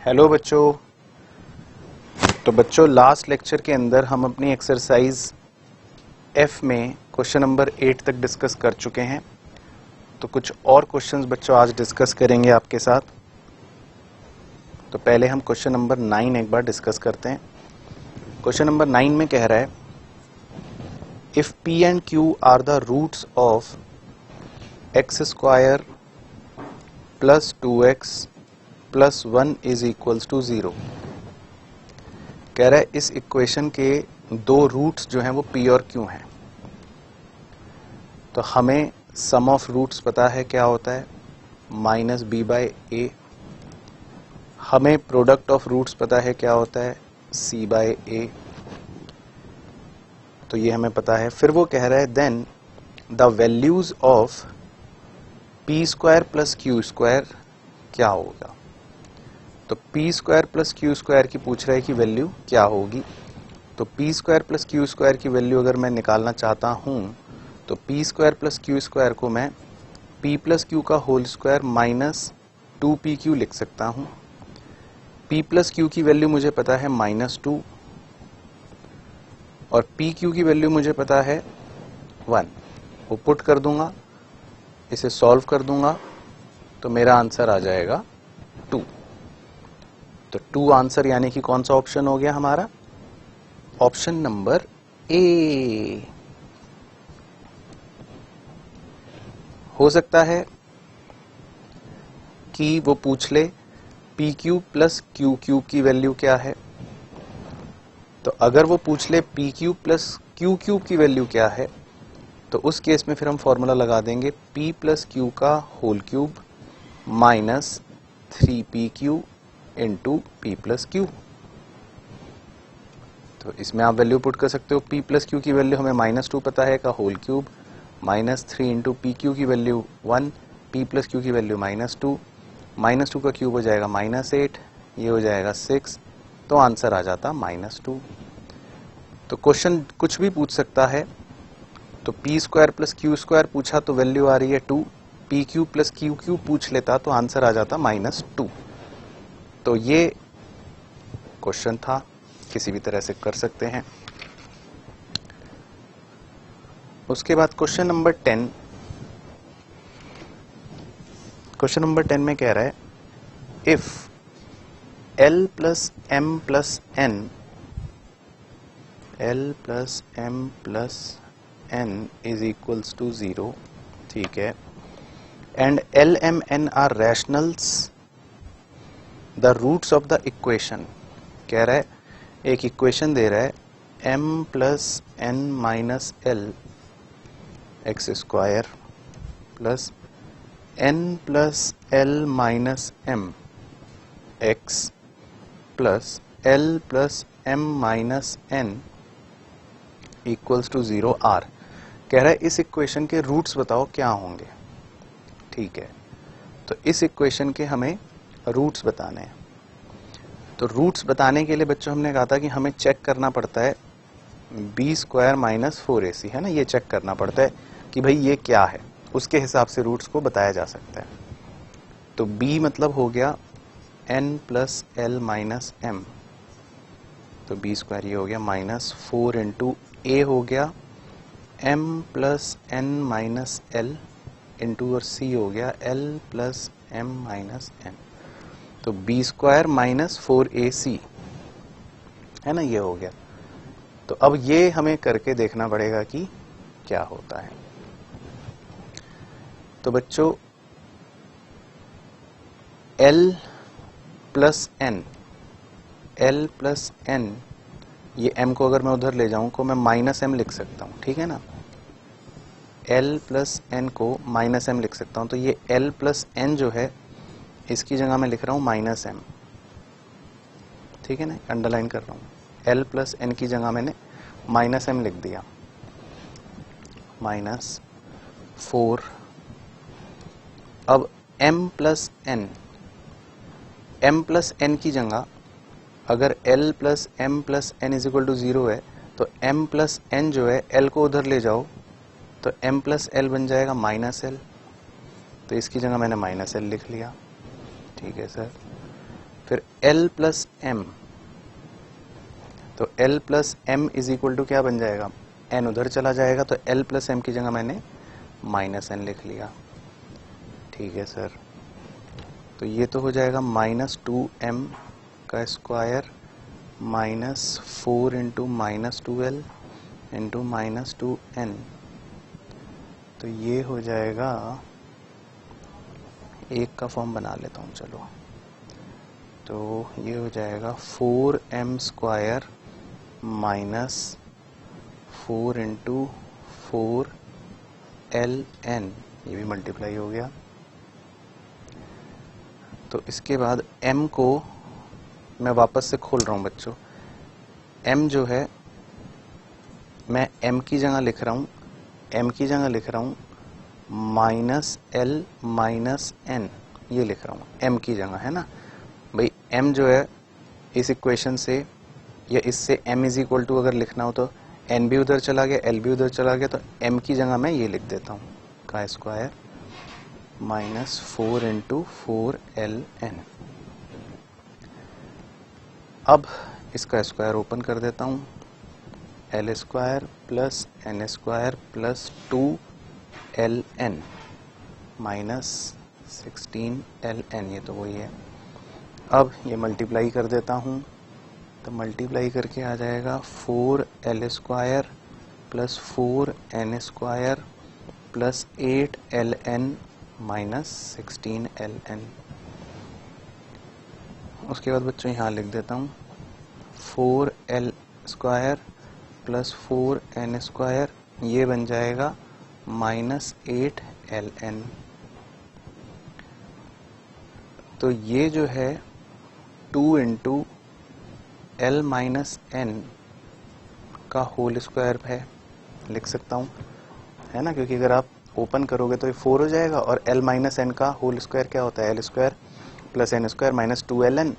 Hello बच्चों। तो बच्चों लास्ट लेक्चर के अंदर हम अपनी एक्सरसाइज एफ में क्वेश्चन नंबर 8 तक डिस्कस कर चुके हैं। तो कुछ और क्वेश्चंस बच्चों आज डिस्कस करेंगे आपके साथ। तो पहले हम क्वेश्चन नंबर 9 एक बार डिस्कस करते हैं। क्वेश्चन नंबर 9 में कह रहा है if P and Q are the roots of x square plus 2x plus 1 is equals to 0। कह रहा है इस इक्वेशन के दो रूट्स जो हैं वो p और q हैं। तो हमें सम ऑफ रूट्स पता है क्या होता है माइनस बी बाई ए। हमें प्रोडक्ट ऑफ रूट्स पता है क्या होता है c बाई ए। तो ये हमें पता है। फिर वो कह रहा है then the values of P square plus Q square क्या होगा। तो P square plus Q square की पूछ रहा है कि वैल्यू क्या होगी। तो P square plus Q square की वैल्यू अगर मैं निकालना चाहता हूं तो P square plus Q square को मैं पी प्लस क्यू का होल स्क्वायर माइनस 2pq लिख सकता हूं। पी प्लस क्यू की वैल्यू मुझे पता है -2 और पी क्यू की वैल्यू मुझे पता है 1। वो पुट कर दूंगा, इसे सॉल्व कर दूंगा तो मेरा आंसर आ जाएगा 2। तो 2 आंसर यानी कि कौन सा ऑप्शन हो गया हमारा, ऑप्शन नंबर ए। हो सकता है कि वो पूछ ले P cube plus Q cube की वैल्यू क्या है। तो अगर वो पूछ ले P cube plus Q cube की वैल्यू क्या है तो उस केस में फिर हम फॉर्मूला लगा देंगे p प्लस क्यू का whole cube minus 3pq into P plus Q. तो इसमें आप वैल्यू पुट कर सकते हो। p प्लस क्यू की वैल्यू हमें -2 पता है का whole cube -3 into P Q की वैल्यू 1, p प्लस क्यू की वैल्यू -2, -2 का क्यूब हो जाएगा -8, ये हो जाएगा 6। तो आंसर आ जाता -2। तो क्वेश्चन कुछ भी पूछ सकता है। तो P square plus Q square पूछा तो वैल्यू आ रही है 2, P Q plus Q Q पूछ लेता तो आंसर आ जाता -2। तो ये क्वेश्चन था, किसी भी तरह से कर सकते हैं। उसके बाद क्वेश्चन नंबर 10। क्वेश्चन नंबर 10 में कह रहा है if L plus M plus N is equals to 0, ठीक है, and L M N are rationals the roots of the equation. कह रहा है एक इक्वेशन दे रहा है m plus N minus L x square plus n plus L minus M x plus एल plus M minus N equals to 0 are. कह रहा है इस इक्वेशन के रूट्स बताओ क्या होंगे। ठीक है, तो इस इक्वेशन के हमें रूट्स बताने हैं। तो रूट्स बताने के लिए बच्चों हमने कहा था कि हमें चेक करना पड़ता है बी स्क्वायर माइनस 4ac, है ना, ये चेक करना पड़ता है कि भाई ये क्या है, उसके हिसाब से रूट्स को बताया जा सकता है। तो b मतलब हो गया n plus L minus M, तो बी स्क्वायर ये हो गया -4 इंटू ए हो गया m plus N minus L into और c हो गया l plus M minus N. तो बी स्क्वायर माइनस 4ac, है ना, ये हो गया। तो अब ये हमें करके देखना पड़ेगा कि क्या होता है। तो बच्चों l plus N, l plus N, ये m को अगर मैं उधर ले जाऊं को मैं -m लिख सकता हूं, ठीक है ना। l प्लस एन को -m लिख सकता हूं। तो ये l प्लस एन जो है इसकी जगह मैं लिख रहा हूं -m, ठीक है ना, अंडरलाइन कर रहा हूं। l प्लस एन की जगह मैंने -m लिख दिया, -4। अब m plus N, m plus N की जगह अगर l plus M plus N is equal to 0 है तो m प्लस एन जो है l को उधर ले जाओ तो m प्लस एल बन जाएगा -l। तो इसकी जगह मैंने -l लिख लिया, ठीक है सर। फिर L प्लस M, तो L plus M is equal to क्या बन जाएगा, n उधर चला जाएगा तो L प्लस M की जगह मैंने -n लिख लिया। ठीक है सर, तो ये तो हो जाएगा -2m का square -4 into -2l into -2n, तो ये हो जाएगा, एक का फॉर्म बना लेता हूँ चलो, तो ये हो जाएगा 4m स्क्वायर -4 इंटू 4ln, ये भी मल्टीप्लाई हो गया। तो इसके बाद m को मैं वापस से खोल रहा हूँ बच्चों, m जो है मैं m की जगह लिख रहा हूँ, -l -n, ये लिख रहा हूँ m की जगह, है ना भाई। m जो है इस इक्वेशन से या इससे m इज इक्वल टू अगर लिखना हो तो n भी उधर चला गया, l भी उधर चला गया, तो m की जगह मैं ये लिख देता हूँ का स्क्वायर -4 इंटू 4ln। अब इसका स्क्वायर ओपन कर देता हूँ, l square plus n square plus 2ln -16ln, ये तो वही है। अब ये मल्टीप्लाई कर देता हूँ, तो मल्टीप्लाई करके आ जाएगा 4l square plus 4n square plus 8ln -16ln। उसके बाद बच्चों यहाँ लिख देता हूँ 4l square plus 4n square, ये बन जाएगा -8ln। तो ये जो है 2 इंटू l माइनस n का होल स्क्वायर है, लिख सकता हूँ, है ना, क्योंकि अगर आप ओपन करोगे तो ये 4 हो जाएगा, और l माइनस n का होल स्क्वायर क्या होता है, l square plus n square minus 2ln,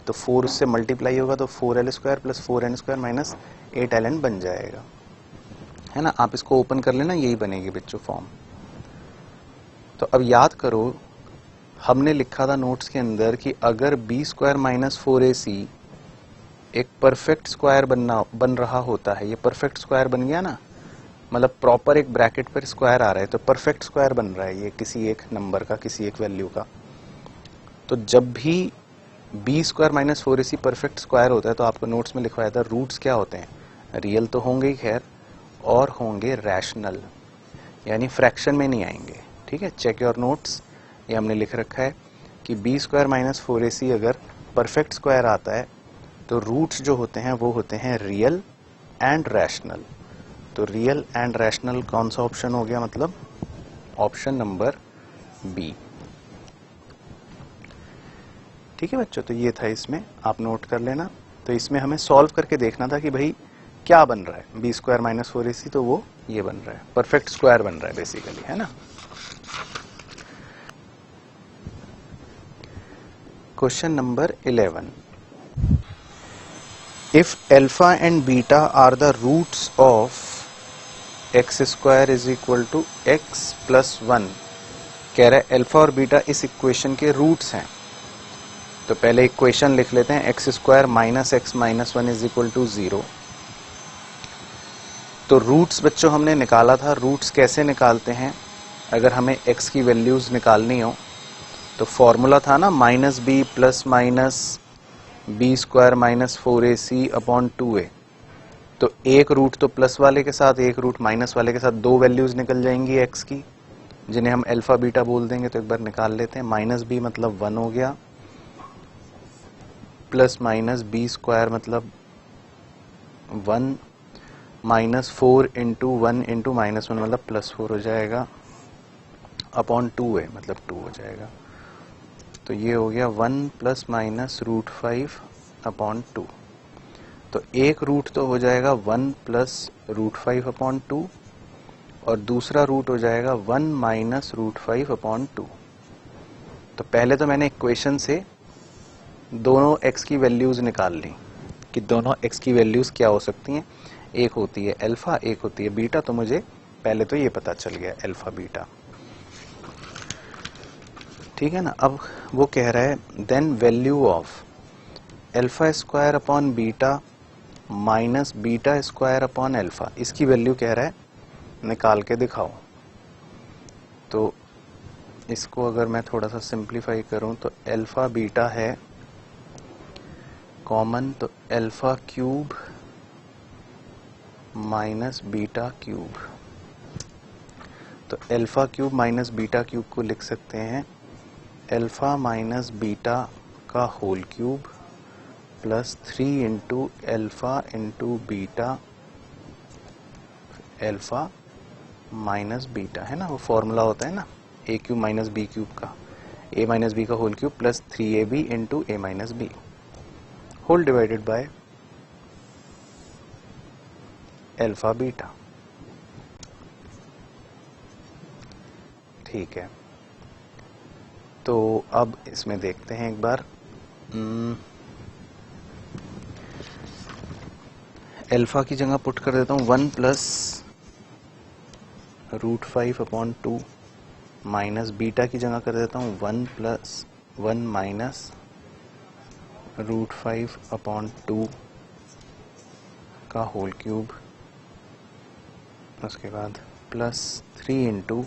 तो 4 उससे मल्टीप्लाई होगा तो 4l square plus 4n square minus 8ln बन जाएगा, है ना। आप इसको ओपन कर लेना, यही बनेगी बच्चों फॉर्म। तो अब याद करो, हमने लिखा था नोट्स के अंदर कि अगर b स्क्वायर माइनस 4ac एक परफेक्ट स्क्वायर बन रहा होता है, ये परफेक्ट स्क्वायर बन गया ना, मतलब प्रॉपर एक ब्रैकेट पर स्क्वायर आ रहा है, तो परफेक्ट स्क्वायर बन रहा है ये किसी एक नंबर का, किसी एक वैल्यू का। तो जब भी b square minus 4ac perfect square होता है तो आपको नोट्स में लिखवाया था रूट्स क्या होते हैं, रियल तो होंगे ही खैर, और होंगे रैशनल, यानी फ्रैक्शन में नहीं आएंगे। ठीक है, चेक योर नोट्स, ये हमने लिख रखा है कि b स्क्वायर माइनस 4ac अगर परफेक्ट स्क्वायर आता है तो रूट्स जो होते हैं वो होते हैं रियल एंड रैशनल। तो रियल एंड रैशनल कौन सा ऑप्शन हो गया, मतलब ऑप्शन नंबर बी। ठीक है बच्चों, तो ये था, इसमें आप नोट कर लेना। तो इसमें हमें सॉल्व करके देखना था कि भाई क्या बन रहा है, b स्क्वायर माइनस 4ac, तो वो ये बन रहा है, परफेक्ट स्क्वायर बन रहा है बेसिकली, है ना। Question number 11, if alpha and beta are the roots of x square is equal to x plus 1, कह रहा है अल्फा और बीटा इस इक्वेशन के रूट्स हैं। तो पहले इक्वेशन लिख लेते हैं, x square minus x minus 1 is equal to 0। तो रूट्स बच्चों हमने निकाला था, रूट्स कैसे निकालते हैं, अगर हमें x की वैल्यूज निकालनी हो तो फॉर्मूला था ना minus B plus minus B square minus 4ac upon 2a। तो एक रूट तो प्लस वाले के साथ, एक रूट माइनस वाले के साथ, दो वैल्यूज निकल जाएंगी x की, जिन्हें हम अल्फा बीटा बोल देंगे। तो एक बार निकाल लेते हैं, माइनस बी मतलब 1 हो गया, प्लस माइनस बी स्क्वायर मतलब 1, माइनस 4 इंटू 1 इंटू माइनस 1 मतलब प्लस 4 हो जाएगा, अपॉन 2a मतलब 2 हो जाएगा। तो ये हो गया 1 प्लस माइनस रूट 5 अपॉन 2। तो एक रूट तो हो जाएगा 1 प्लस रूट 5 अपॉन 2, और दूसरा रूट हो जाएगा 1 माइनस रूट 5 अपॉन 2। तो पहले तो मैंने इक्वेशन से दोनों x की वैल्यूज निकाल ली कि दोनों x की वैल्यूज क्या हो सकती हैं, एक होती है अल्फा, एक होती है बीटा। तो मुझे पहले तो ये पता चल गया अल्फा बीटा, ठीक है ना। अब वो कह रहा है then value of alpha square upon beta minus beta square upon alpha, इसकी वैल्यू कह रहा है निकाल के दिखाओ। तो इसको अगर मैं थोड़ा सा सिंप्लीफाई करूं तो अल्फा बीटा है कॉमन, तो alpha cube minus beta cube, तो alpha cube minus beta cube को लिख सकते हैं अल्फा माइनस बीटा का whole cube plus 3 into alpha into beta alpha minus beta, है ना, वो फॉर्मूला होता है ना A cube minus B cube का, ए माइनस बी का whole cube plus 3ab into A minus B whole divided by alpha beta. ठीक है, तो अब इसमें देखते हैं एक बार। अल्फा की जगह पुट कर देता हूँ 1 plus root 5 upon 2 minus beta की जगह कर देता हूँ 1 प्लस 1 माइनस रूट 5 अपॉन 2 का होल क्यूब, उसके बाद प्लस 3 इंटू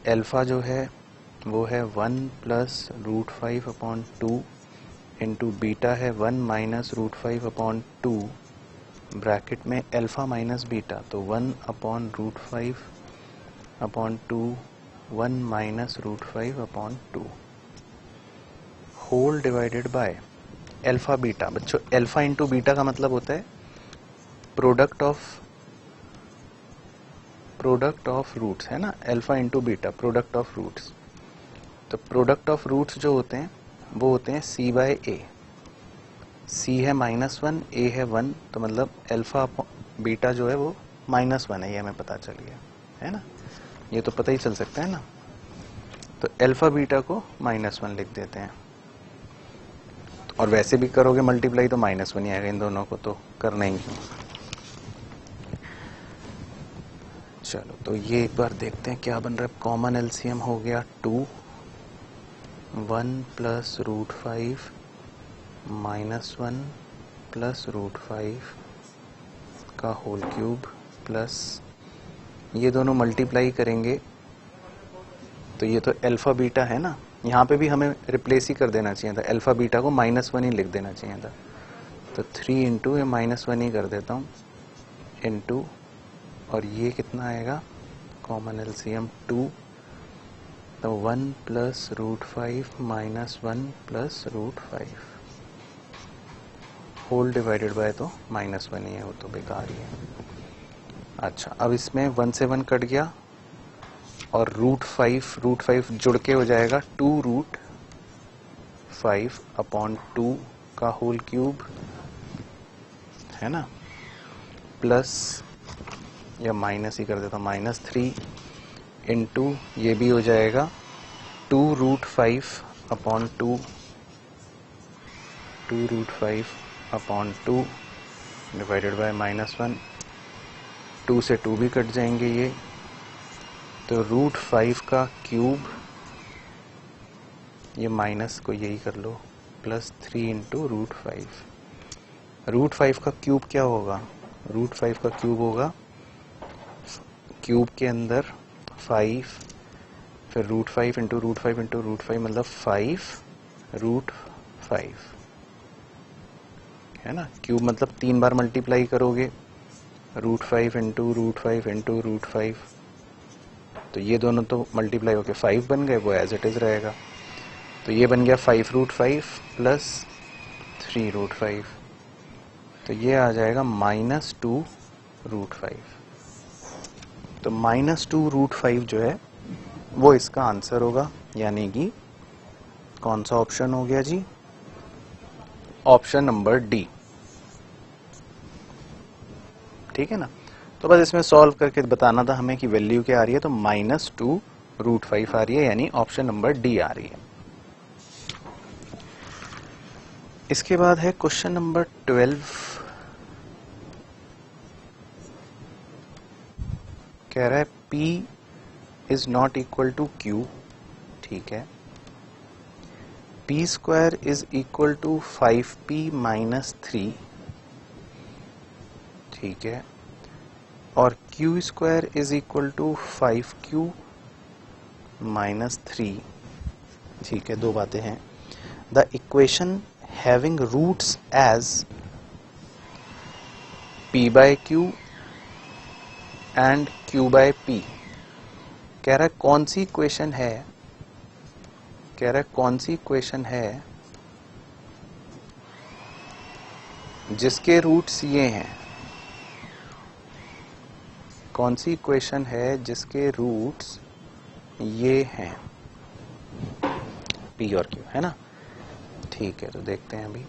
अल्फा जो है वो है 1 plus root 5 upon 2 into beta है 1 माइनस रूट 5 अपॉन 2 ब्रैकेट में अल्फा माइनस बीटा, तो 1 upon root 5 upon 2 1 minus root 5 upon 2 whole divided by alpha beta. बच्चों अल्फा इंटू बीटा का मतलब होता है प्रोडक्ट ऑफ रूट्स, है ना, alpha into beta product of roots. तो प्रोडक्ट ऑफ रूट्स जो होते हैं वो होते हैं c बाय ए, c है -1 a है 1, तो मतलब अल्फा बीटा जो है वो -1 है, ये हमें पता चल गया, है ना, ये तो पता ही चल सकता है ना। तो अल्फा बीटा को -1 लिख देते हैं, और वैसे भी करोगे मल्टीप्लाई तो -1 ही आएगा, इन दोनों को तो करना ही क्यों। चलो तो ये एक बार देखते हैं क्या बन रहा है। कॉमन एलसीएम हो गया 2, 1 प्लस रूट 5 -1 प्लस रूट 5 का होल क्यूब प्लस ये दोनों मल्टीप्लाई करेंगे तो ये तो अल्फा बीटा है ना, यहाँ पे भी हमें रिप्लेस ही कर देना चाहिए था, अल्फा बीटा को -1 ही लिख देना चाहिए था। तो 3 इंटू ये -1 ही कर देता हूँ इंटू, और ये कितना आएगा कॉमन एलसीएम 2, तो 1 plus root 5 -1 plus root 5 whole divided by, तो -1 ही है, वो तो बेकार ही है। अच्छा, अब इसमें 1 से 1 कट गया और रूट 5 जुड़ के हो जाएगा 2 रूट 5 अपॉन 2 का होल क्यूब, है ना, प्लस या माइनस ही कर देता हूँ -3 इंटू ये भी हो जाएगा 2 root 5 upon 2 upon 2 divided by -1, 2 से 2 भी कट जाएंगे ये, तो रूट 5 का क्यूब, ये माइनस को यही कर लो, प्लस 3 इंटू रूट 5। रूट 5 का क्यूब क्या होगा, रूट 5 का क्यूब होगा क्यूब के अंदर 5, फिर root 5 into root 5 into root 5 मतलब 5 रूट 5, है ना। क्यूब मतलब 3 बार मल्टीप्लाई करोगे, root 5 into root 5 into root 5, तो ये दोनों तो मल्टीप्लाई होके 5 बन गए, वो एज इट इज़ रहेगा। तो ये बन गया 5 रूट 5 प्लस 3 रूट 5, तो ये आ जाएगा -2 रूट 5। तो -2 रूट 5 जो है वो इसका आंसर होगा, यानी कि कौन सा ऑप्शन हो गया जी, ऑप्शन नंबर डी। ठीक है ना। तो बस इसमें सॉल्व करके बताना था हमें कि वैल्यू क्या आ रही है, तो -2 रूट 5 आ रही है, यानी ऑप्शन नंबर डी आ रही है। इसके बाद है क्वेश्चन नंबर 12, कह रहा है P is not equal to Q, ठीक है, P square is equal to 5p minus 3, ठीक है, और Q square is equal to 5q minus 3, ठीक है, दो बातें हैं। The equation having roots as p by Q and q by p, कह रहा है कौन सी इक्वेशन है, कह रहा है कौन सी इक्वेशन है जिसके रूट्स ये हैं, कौन सी इक्वेशन है जिसके रूट्स ये हैं, p और q, है ना। ठीक है, तो देखते हैं अभी।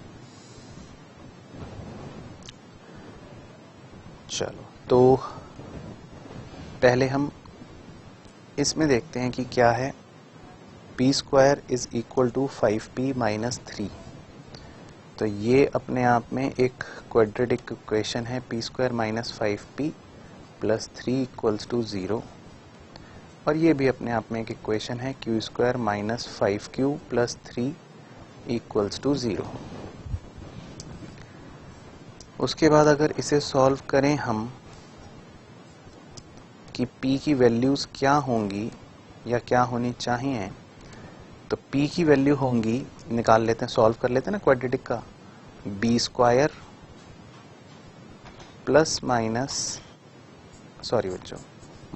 चलो, तो पहले हम इसमें देखते हैं कि क्या है। P square is equal to 5p minus 3, तो ये अपने आप में एक क्वाड्रेटिक इक्वेशन है। P square minus 5p plus 3 equals to 0, और ये भी अपने आप में एक इक्वेशन है। Q square minus 5q plus 3 equals to 0। उसके बाद अगर इसे सॉल्व करें हम कि p की वैल्यूज़ क्या होंगी या क्या होनी चाहिए, तो p की वैल्यू होंगी, निकाल लेते हैं, सॉल्व कर लेते हैं ना क्वाड्रेटिक का, b square plus minus, sorry बच्चों,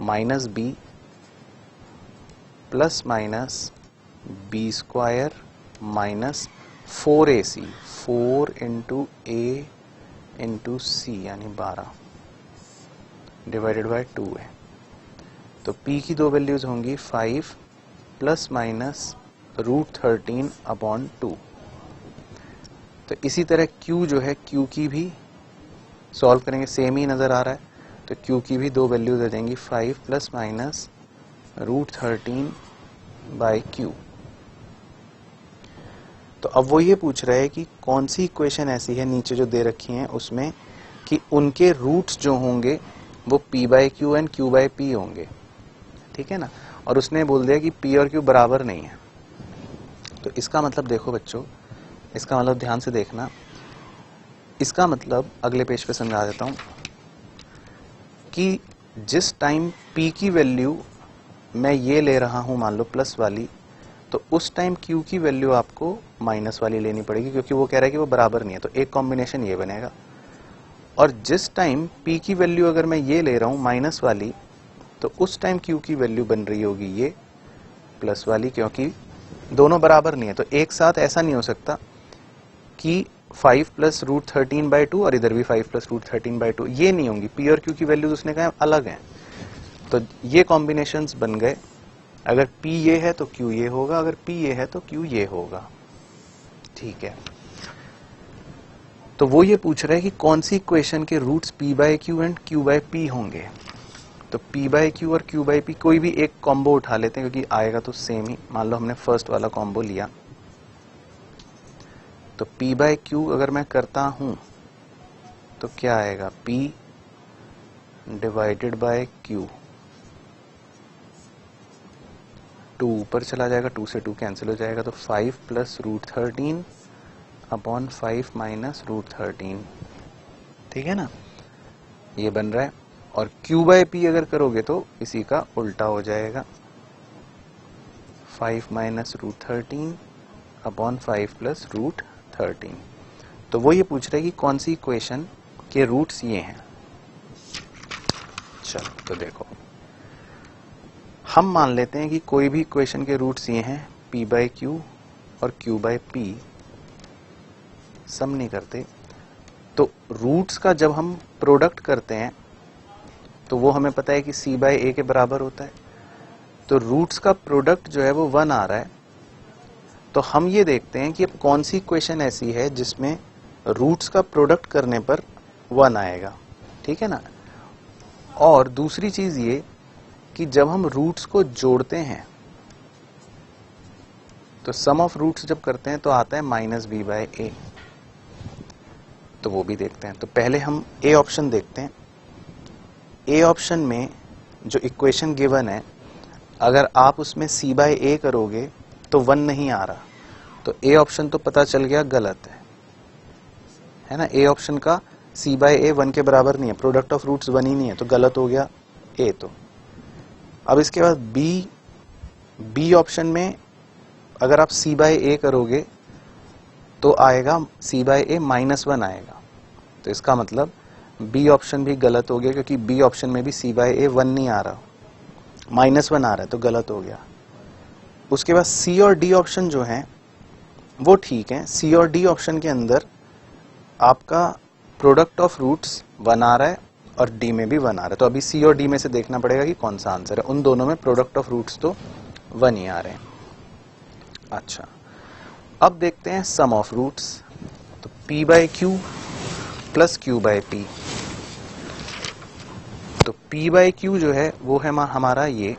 minus b plus minus b square minus 4ac, 4 into a into c यानी 12 डिवाइडेड बाय 2 है। तो p की दो वैल्यूज होंगी 5 प्लस माइनस √13 अपॉन 2। तो इसी तरह q जो है, q की भी सॉल्व करेंगे, सेम ही नज़र आ रहा है, तो q की भी दो वैल्यूज आ जाएंगी 5 प्लस माइनस √13 बाई q। तो अब वो ये पूछ रहा है कि कौन सी इक्वेशन ऐसी है नीचे जो दे रखी हैं उसमें कि उनके रूट्स जो होंगे वो p by Q and q by p होंगे, ठीक है ना। और उसने बोल दिया कि p और q बराबर नहीं है। तो इसका मतलब देखो बच्चों, इसका मतलब ध्यान से देखना, इसका मतलब अगले पेज पे समझा देता हूँ कि जिस टाइम p की वैल्यू मैं ये ले रहा हूँ, मान लो प्लस वाली, तो उस टाइम q की वैल्यू आपको माइनस वाली लेनी पड़ेगी, क्योंकि वो कह रहा है कि वो बराबर नहीं है। तो एक कॉम्बिनेशन ये बनेगा। और जिस टाइम p की वैल्यू अगर मैं ये ले रहा हूँ माइनस वाली, तो उस टाइम q की वैल्यू बन रही होगी ये प्लस वाली, क्योंकि दोनों बराबर नहीं है। तो एक साथ ऐसा नहीं हो सकता कि 5 प्लस √13 बाई 2 और इधर भी 5 प्लस √13 बाई 2, ये नहीं होंगी। p और q की वैल्यूज उसने कहा अलग हैं। तो ये कॉम्बिनेशंस बन गए। अगर p ये है तो q ये होगा, अगर p ये है तो q ये होगा, ठीक है। तो वो ये पूछ रहा है कि कौन सी इक्वेशन के roots p by Q and q by p होंगे। तो p बाई क्यू और q बाई p कोई भी एक कॉम्बो उठा लेते हैं, क्योंकि आएगा तो सेम ही। मान लो हमने फर्स्ट वाला कॉम्बो लिया, तो p बाई क्यू अगर मैं करता हूं तो क्या आएगा, p डिवाइडेड बाय q, 2 ऊपर चला जाएगा, 2 से 2 कैंसिल हो जाएगा, तो 5 प्लस √13 अपॉन 5 माइनस √13, ठीक है ना, ये बन रहा है। और q बाई p अगर करोगे तो इसी का उल्टा हो जाएगा, 5 माइनस √13 अपॉन 5 प्लस √13। तो वो ये पूछ रहा है कि कौन सी इक्वेशन के रूट्स ये हैं। चलो, तो देखो, हम मान लेते हैं कि कोई भी इक्वेशन के रूट्स ये हैं, p बाई क्यू और q बाई p, सम नहीं करते। तो रूट्स का जब हम प्रोडक्ट करते हैं तो वो हमें पता है कि c बाई a के बराबर होता है। तो रूट्स का प्रोडक्ट जो है वो 1 आ रहा है। तो हम ये देखते हैं कि अब कौन सी इक्वेशन ऐसी है जिसमें रूट्स का प्रोडक्ट करने पर 1 आएगा, ठीक है ना। और दूसरी चीज ये कि जब हम रूट्स को जोड़ते हैं तो सम ऑफ रूट्स जब करते हैं तो आता है माइनस b बाई ए। तो वो भी देखते हैं। तो पहले हम ए ऑप्शन देखते हैं। ए ऑप्शन में जो इक्वेशन गिवन है, अगर आप उसमें c बाई ए करोगे तो 1 नहीं आ रहा। तो ए ऑप्शन तो पता चल गया गलत है ना। ए ऑप्शन का c बाय ए 1 के बराबर नहीं है, प्रोडक्ट ऑफ रूट्स 1 ही नहीं है, तो गलत हो गया ए। तो अब इसके बाद बी ऑप्शन में अगर आप c बाय ए करोगे तो आएगा c बाय ए -1 आएगा, तो इसका मतलब बी ऑप्शन भी गलत हो गया, क्योंकि बी ऑप्शन में भी c बाय ए 1 नहीं आ रहा, -1 आ रहा है, तो गलत हो गया। उसके बाद सी और डी ऑप्शन जो हैं वो ठीक हैं। सी और डी ऑप्शन के अंदर आपका प्रोडक्ट ऑफ रूट्स 1 आ रहा है और डी में भी 1 आ रहा है, तो अभी सी और डी में से देखना पड़ेगा कि कौन सा आंसर है। उन दोनों में प्रोडक्ट ऑफ रूट्स तो 1 ही आ रहे हैं। अच्छा, अब देखते हैं सम ऑफ रूट्स। तो p by Q plus q by P, तो p बाय क्यू जो है वो है हमारा ये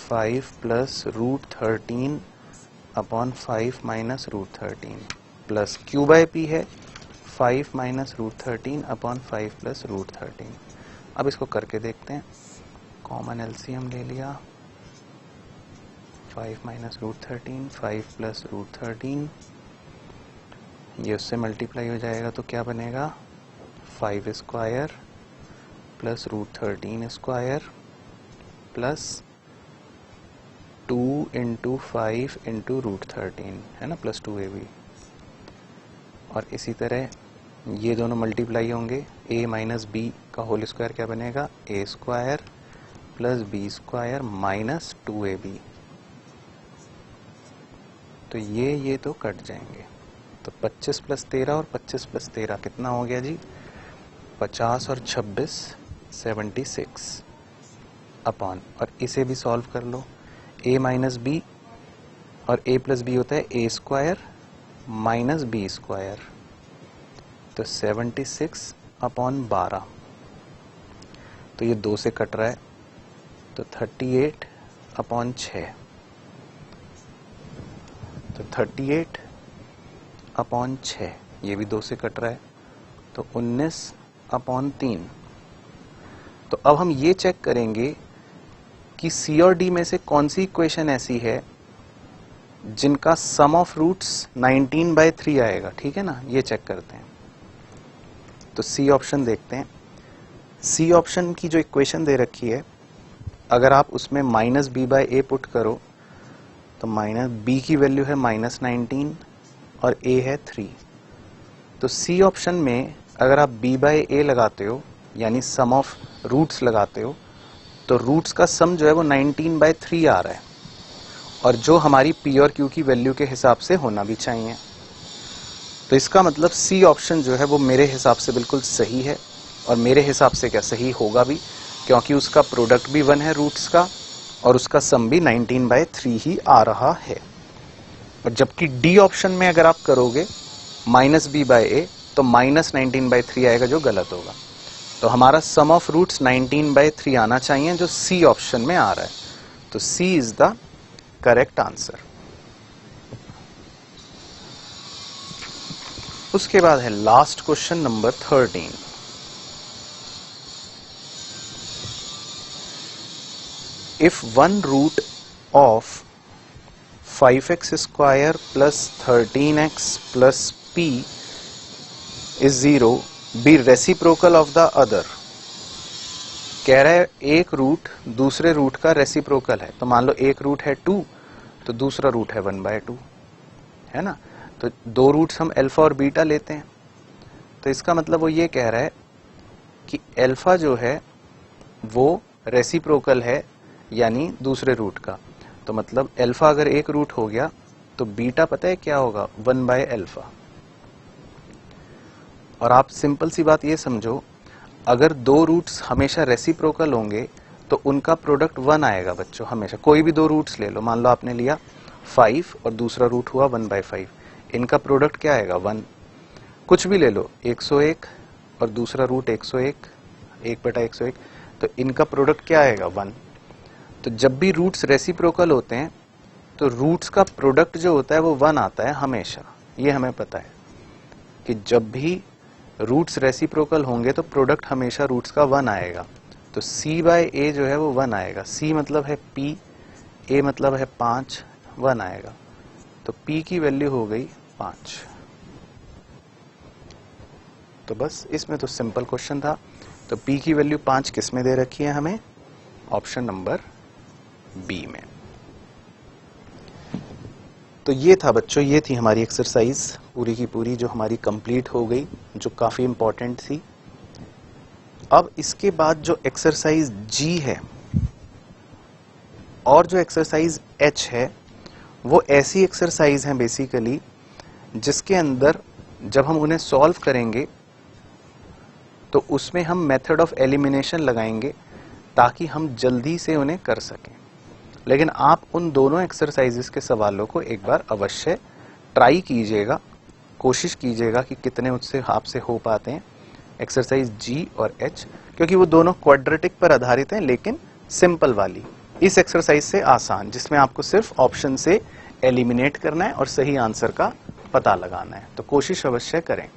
5 plus root 13 upon 5 minus root 13 plus q by P है 5 minus root 13 upon 5 plus root 13। अब इसको करके देखते हैं। कॉमन एलसीएम ले लिया, 5 माइनस रूट 13, 5 प्लस रूट 13, ये उससे मल्टीप्लाई हो जाएगा तो क्या बनेगा 5 square plus root 13 square plus 2 into 5 into root 13 है ना, प्लस 2ab। और इसी तरह ये दोनों मल्टीप्लाई होंगे, a माइनस बी का होल स्क्वायर क्या बनेगा a square plus B square minus 2ab। तो ये तो कट जाएंगे, तो 25 प्लस 13 और 25 प्लस 13 कितना हो गया जी 50 और 26 76 अपॉन, और इसे भी सॉल्व कर लो, a माइनस बी और a प्लस बी होता है a square minus B square, तो 76 अपॉन 12, तो ये 2 से कट रहा है, तो 38 अपॉन 6, तो 38 अपॉन 6, ये भी 2 से कट रहा है, तो 19 अपॉन 3। तो अब हम ये चेक करेंगे कि सी और डी में से कौन सी इक्वेशन ऐसी है जिनका सम ऑफ रूट्स 19/3 आएगा, ठीक है ना, ये चेक करते हैं। तो सी ऑप्शन देखते हैं। सी ऑप्शन की जो इक्वेशन दे रखी है, अगर आप उसमें माइनस बी बाय ए पुट करो तो माइनस बी की वैल्यू है -19 और ए है 3। तो सी ऑप्शन में अगर आप b बाय ए लगाते हो यानी सम ऑफ रूट्स लगाते हो, तो रूट्स का सम जो है वो 19/3 आ रहा है, और जो हमारी p और q की वैल्यू के हिसाब से होना भी चाहिए। तो इसका मतलब सी ऑप्शन जो है वो मेरे हिसाब से बिल्कुल सही है, और मेरे हिसाब से क्या सही होगा भी, क्योंकि उसका प्रोडक्ट भी 1 है रूट्स का और उसका सम भी 19/3 ही आ रहा है। और जबकि डी ऑप्शन में अगर आप करोगे -b बाय ए तो -19/3 आएगा, जो गलत होगा। तो हमारा सम ऑफ रूट्स 19/3 आना चाहिए, जो सी ऑप्शन में आ रहा है। तो सी इज द करेक्ट आंसर। उसके बाद है last question number 13। If one root of 5x square plus 13x plus p is 0, be reciprocal of the other। कह रहा है एक रूट दूसरे रूट का रेसिप्रोकल है, तो मान लो एक रूट है 2 तो दूसरा रूट है 1/2, है ना। तो 2 रूट्स हम अल्फा और बीटा लेते हैं, तो इसका मतलब वो ये कह रहा है कि अल्फा जो है वो रेसिप्रोकल है यानी दूसरे रूट का। तो मतलब अल्फा अगर एक रूट हो गया तो बीटा पता है क्या होगा 1/अल्फा। और आप सिंपल सी बात ये समझो, अगर 2 रूट्स हमेशा रेसिप्रोकल होंगे तो उनका प्रोडक्ट 1 आएगा बच्चों, हमेशा। कोई भी 2 रूट्स ले लो, मान लो आपने लिया 5 और दूसरा रूट हुआ 1/5, इनका प्रोडक्ट क्या आएगा 1। कुछ भी ले लो 101 और दूसरा रूट 101, 1/101, तो इनका प्रोडक्ट क्या आएगा 1। तो जब भी रूट्स रेसिप्रोकल होते हैं तो रूट्स का प्रोडक्ट जो होता है वो 1 आता है हमेशा। ये हमें पता है कि जब भी रूट्स रेसिप्रोकल होंगे तो प्रोडक्ट हमेशा रूट्स का 1 आएगा। तो c बाय a जो है वो 1 आएगा। c मतलब है p, a मतलब है 5, 1 आएगा, तो p की वैल्यू हो गई 5। तो बस इसमें तो सिंपल क्वेश्चन था। तो p की वैल्यू 5 किस में दे रखी है हमें? ऑप्शन नंबर बी में। तो ये था बच्चों, ये थी हमारी एक्सरसाइज पूरी की पूरी जो हमारी कंप्लीट हो गई, जो काफ़ी इंपॉर्टेंट थी। अब इसके बाद जो एक्सरसाइज जी है और जो एक्सरसाइज एच है, वो ऐसी एक्सरसाइज हैं बेसिकली जिसके अंदर जब हम उन्हें सॉल्व करेंगे तो उसमें हम मेथड ऑफ एलिमिनेशन लगाएंगे ताकि हम जल्दी से उन्हें कर सकें। लेकिन आप उन दोनों एक्सरसाइजेस के सवालों को एक बार अवश्य ट्राई कीजिएगा, कोशिश कीजिएगा कि कितने उससे आपसे हो पाते हैं, एक्सरसाइज जी और एच, क्योंकि वो दोनों क्वाड्रेटिक पर आधारित हैं, लेकिन सिंपल वाली इस एक्सरसाइज से आसान, जिसमें आपको सिर्फ ऑप्शन से एलिमिनेट करना है और सही आंसर का पता लगाना है। तो कोशिश अवश्य करें।